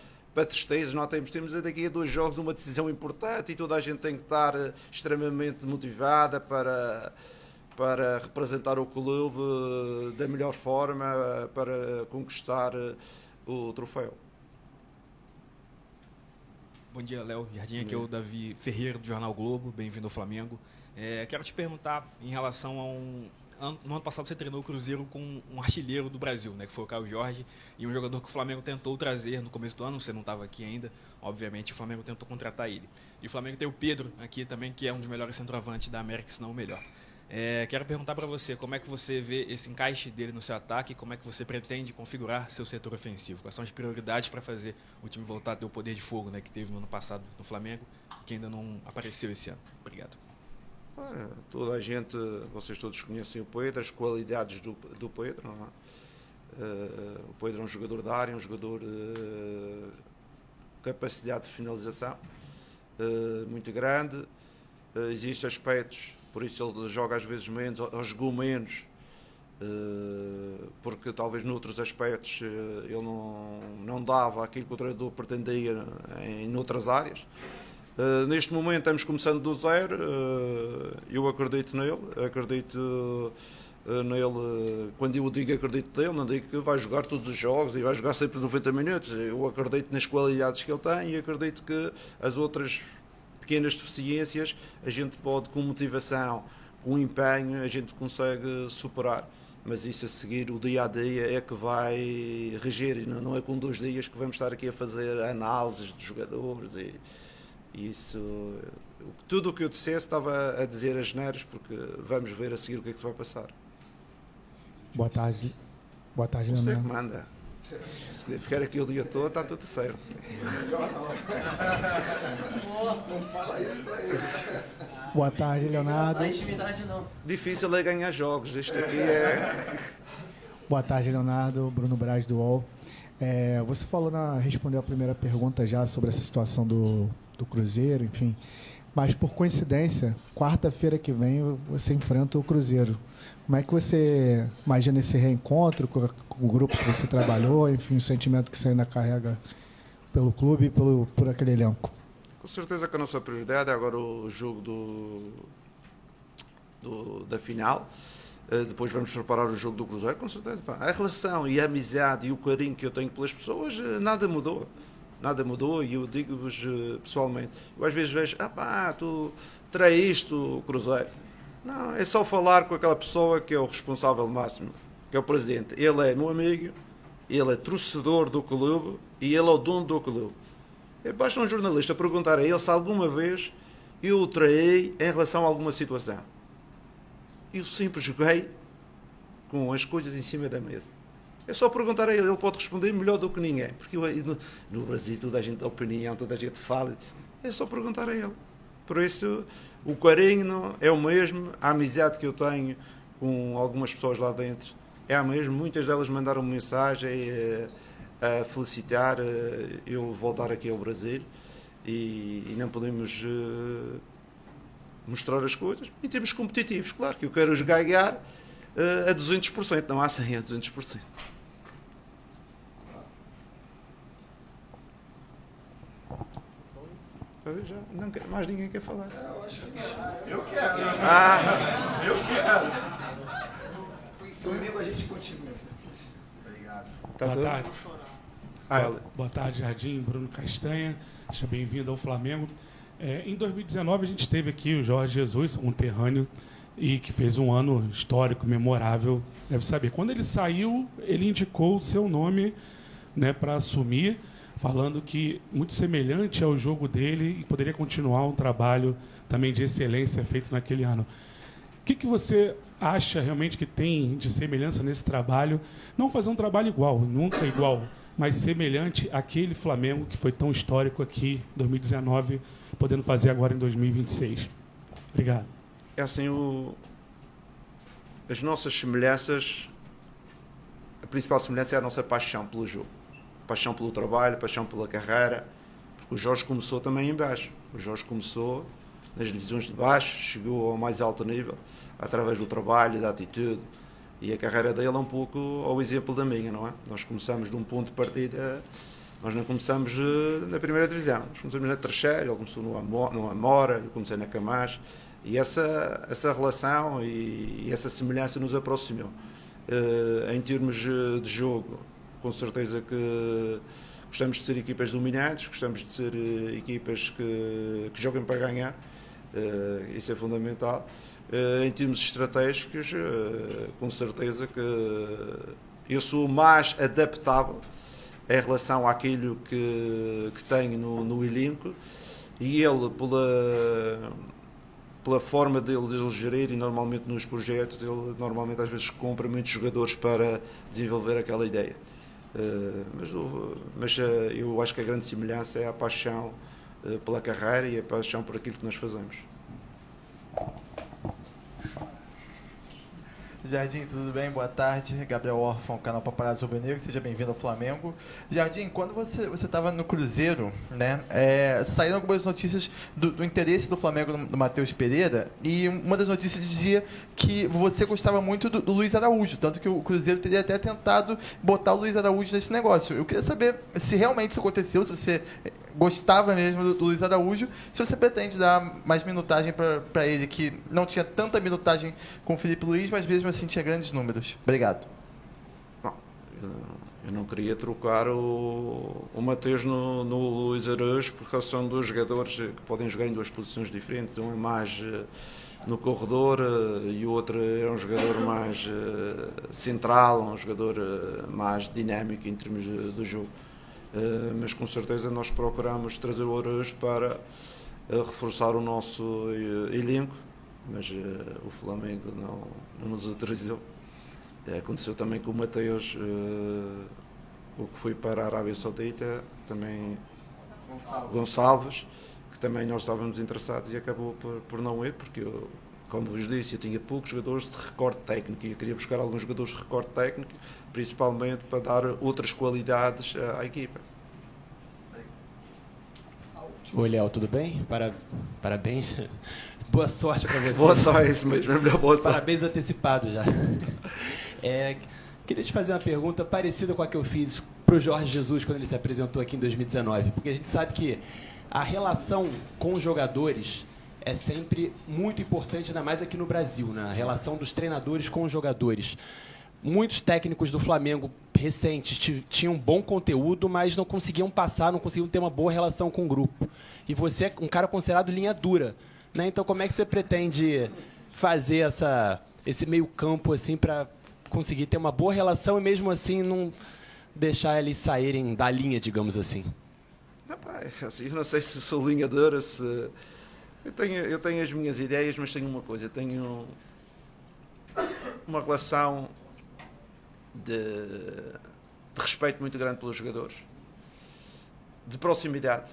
tristezas, não há tempo, temos daqui a 2 jogos uma decisão importante e toda a gente tem que estar extremamente motivada para representar o clube da melhor forma, para conquistar o troféu. Bom dia, Léo Jardim, aqui é o Davi Ferreira do Jornal Globo, bem-vindo ao Flamengo. Quero te perguntar em relação a no ano passado você treinou o Cruzeiro com um artilheiro do Brasil, né, que foi o Caio Jorge, e um jogador que o Flamengo tentou trazer no começo do ano, você não estava aqui ainda, obviamente o Flamengo tentou contratar ele. E o Flamengo tem o Pedro aqui também, que é um dos melhores centroavantes da América, se não o melhor. Quero perguntar para você como é que você vê esse encaixe dele no seu ataque e como é que você pretende configurar seu setor ofensivo. Quais são as prioridades para fazer o time voltar a ter o poder de fogo, né, que teve no ano passado no Flamengo e que ainda não apareceu esse ano. Obrigado. Toda a gente, vocês todos conhecem o Pedro, as qualidades do Pedro, não é? O Pedro é um jogador da área, um jogador de capacidade de finalização muito grande. Existem aspectos, por isso ele joga às vezes menos, ou jogou menos, porque talvez noutros aspectos ele não dava aquilo que o treinador pretendia em outras áreas. Neste momento estamos começando do zero, eu acredito nele, quando eu digo acredito nele, não digo que vai jogar todos os jogos e vai jogar sempre 90 minutos, eu acredito nas qualidades que ele tem e acredito que as outras pequenas deficiências a gente pode, com motivação, com empenho, a gente consegue superar. Mas isso a seguir, o dia a dia é que vai reger, e não é com 2 dias que vamos estar aqui a fazer análises de jogadores e isso, tudo o que eu dissesse estava a dizer as neiras, porque vamos ver a seguir o que é que se vai passar. Boa tarde, Você Leonardo. que manda. Se ficar aqui o dia todo, está tudo certo. Não fala isso para ele. Boa tarde, Leonardo. Não dá intimidade, não. Difícil é ganhar jogos, isto aqui é... Boa tarde, Leonardo. Bruno Braz, do UOL. Você respondeu a primeira pergunta já sobre essa situação do Cruzeiro, enfim. Mas, por coincidência, quarta-feira que vem você enfrenta o Cruzeiro. Como é que você imagina esse reencontro com o grupo que você trabalhou, enfim, o sentimento que você ainda carrega pelo clube e por aquele elenco? Com certeza que a nossa prioridade é agora o jogo da final. Depois vamos preparar o jogo do Cruzeiro, com certeza. A relação e a amizade e o carinho que eu tenho pelas pessoas, nada mudou. Nada mudou e eu digo-vos pessoalmente. Eu às vezes vejo, tu traíste o Cruzeiro. Não, é só falar com aquela pessoa que é o responsável máximo, que é o presidente. Ele é meu amigo, ele é torcedor do clube e ele é o dono do clube. Basta um jornalista perguntar a ele se alguma vez eu o traí em relação a alguma situação. Eu sempre joguei com as coisas em cima da mesa. É só perguntar a ele, ele pode responder melhor do que ninguém. Porque no Brasil toda a gente tem opinião, toda a gente fala. É só perguntar a ele. Por isso, o carinho é o mesmo, a amizade que eu tenho com algumas pessoas lá dentro é a mesma. Muitas delas mandaram mensagem a felicitar eu voltar aqui ao Brasil e não podemos mostrar as coisas em termos competitivos. Claro que eu quero os ganhar a 200%, não há 100%, a 200%. Já não quero, mais ninguém quer falar. Eu quero. Eu quero. Comigo a gente continua. Obrigado. Boa tarde. Boa tarde, Jardim. Bruno Castanha. Seja bem-vindo ao Flamengo. Em 2019 a gente teve aqui o Jorge Jesus, um conterrâneo, e que fez um ano histórico, memorável. Deve saber. Quando ele saiu, ele indicou o seu nome, né, para assumir, falando que muito semelhante ao jogo dele e poderia continuar um trabalho também de excelência feito naquele ano. O que você acha realmente que tem de semelhança nesse trabalho? Não fazer um trabalho igual, nunca igual, mas semelhante àquele Flamengo que foi tão histórico aqui em 2019, podendo fazer agora em 2026. Obrigado. É assim, as nossas semelhanças, a principal semelhança é a nossa paixão pelo jogo. Paixão pelo trabalho, paixão pela carreira, porque o Jorge começou também em baixo. O Jorge começou nas divisões de baixo, chegou ao mais alto nível, através do trabalho, da atitude, e a carreira dele é um pouco ao exemplo da minha, não é? Nós começamos de um ponto de partida, nós não começamos na primeira divisão, nós começamos na terceira, ele começou no Amora, eu comecei na Camacho, e essa relação e essa semelhança nos aproximou. Em termos de jogo, com certeza que gostamos de ser equipas dominantes, gostamos de ser equipas que joguem para ganhar, isso é fundamental. Em termos estratégicos, com certeza que eu sou mais adaptável em relação àquilo que tenho no elenco, e ele, pela forma dele gerir, e normalmente nos projetos, ele normalmente às vezes compra muitos jogadores para desenvolver aquela ideia. Mas eu acho que a grande semelhança é a paixão pela carreira e a paixão por aquilo que nós fazemos. Jardim, tudo bem? Boa tarde. Gabriel Orfão, canal Paparazzo Rubro-Negro. Seja bem-vindo ao Flamengo. Jardim, quando você estava no Cruzeiro, né, saíram algumas notícias do interesse do Flamengo no Matheus Pereira, e uma das notícias dizia que você gostava muito do Luiz Araújo, tanto que o Cruzeiro teria até tentado botar o Luiz Araújo nesse negócio. Eu queria saber se realmente isso aconteceu, se você gostava mesmo do Luiz Araújo, se você pretende dar mais minutagem para ele, que não tinha tanta minutagem com o Filipe Luiz, mas mesmo assim tinha grandes números. Obrigado. Eu não queria trocar o Matheus no Luiz Araújo, porque são dois jogadores que podem jogar em duas posições diferentes. Um é mais no corredor e o outro é um jogador mais central, um jogador mais dinâmico em termos do jogo. Mas com certeza nós procuramos trazer o Araújo para reforçar o nosso elenco, mas o Flamengo não nos autorizou. Aconteceu também com o Matheus, o que foi para a Arábia Saudita, também Gonçalves, que também nós estávamos interessados e acabou por não ir, porque eu, como vos disse, eu tinha poucos jogadores de recorde técnico e eu queria buscar alguns jogadores de recorde técnico, principalmente para dar outras qualidades à equipa. Oi, Léo, tudo bem? Parabéns. Boa sorte para você. Boa sorte, isso mesmo, é melhor boa sorte. Parabéns antecipados já. Queria te fazer uma pergunta parecida com a que eu fiz para o Jorge Jesus quando ele se apresentou aqui em 2019, porque a gente sabe que a relação com os jogadores é sempre muito importante, ainda mais aqui no Brasil, né? A relação dos treinadores com os jogadores. Muitos técnicos do Flamengo recentes tinham bom conteúdo, mas não conseguiam passar, não conseguiam ter uma boa relação com o grupo. E você é um cara considerado linha dura, né? Então, como é que você pretende fazer esse meio campo assim, para conseguir ter uma boa relação e mesmo assim não deixar eles saírem da linha, digamos assim? Assim, eu não sei se sou linha dura, se... Eu tenho as minhas ideias, mas tenho uma coisa, eu tenho uma relação de respeito muito grande pelos jogadores, de proximidade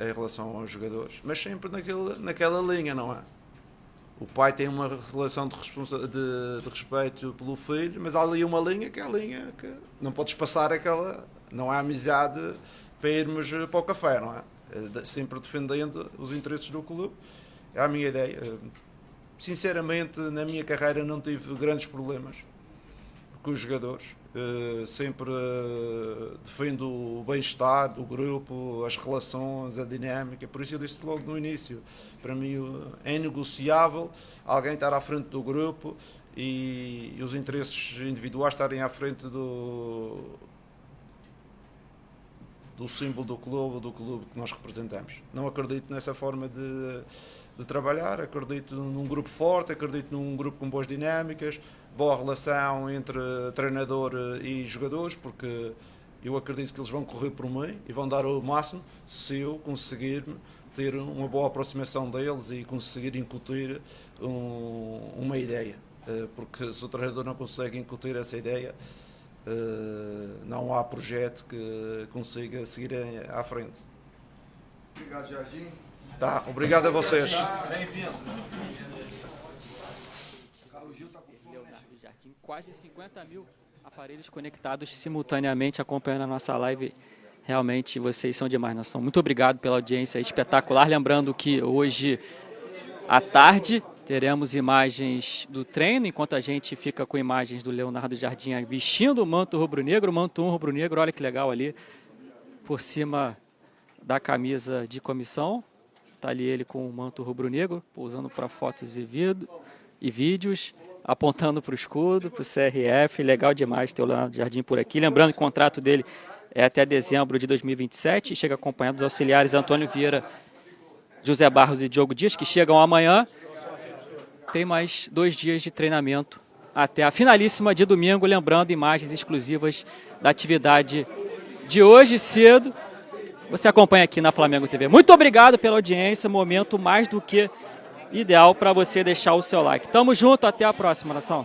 em relação aos jogadores, mas sempre naquela linha, não é? O pai tem uma relação de respeito pelo filho, mas há ali uma linha que é a linha que não podes passar aquela, não há amizade para irmos para o café, não é? Sempre defendendo os interesses do clube, é a minha ideia. Sinceramente, na minha carreira não tive grandes problemas com os jogadores. Sempre defendo o bem-estar do grupo, as relações, a dinâmica. Por isso eu disse logo no início, para mim é inegociável alguém estar à frente do grupo e os interesses individuais estarem à frente do símbolo do clube que nós representamos. Não acredito nessa forma de trabalhar, acredito num grupo forte, acredito num grupo com boas dinâmicas, boa relação entre treinador e jogadores, porque eu acredito que eles vão correr por mim e vão dar o máximo se eu conseguir ter uma boa aproximação deles e conseguir incutir uma ideia, porque se o treinador não consegue incutir essa ideia, não há projeto que consiga seguir à frente. Obrigado, Jardim. Tá, obrigado a vocês. Bem-vindo. Leonardo Jardim, quase 50 mil aparelhos conectados simultaneamente acompanhando a nossa live. Realmente vocês são demais, nação. Muito obrigado pela audiência espetacular. Lembrando que hoje à tarde teremos imagens do treino, enquanto a gente fica com imagens do Leonardo Jardim vestindo o manto rubro-negro, manto 1 rubro-negro. Olha que legal ali, por cima da camisa de comissão. Está ali ele com o manto rubro-negro, pousando para fotos e vídeos, apontando para o escudo, para o CRF. Legal demais ter o Leonardo Jardim por aqui. Lembrando que o contrato dele é até dezembro de 2027 e chega acompanhado dos auxiliares Antônio Vieira, José Barros e Diogo Dias, que chegam amanhã. Tem mais 2 dias de treinamento até a finalíssima de domingo. Lembrando, imagens exclusivas da atividade de hoje cedo. você acompanha aqui na Flamengo TV. Muito obrigado pela audiência, momento mais do que ideal para você deixar o seu like. Tamo junto, até a próxima, nação.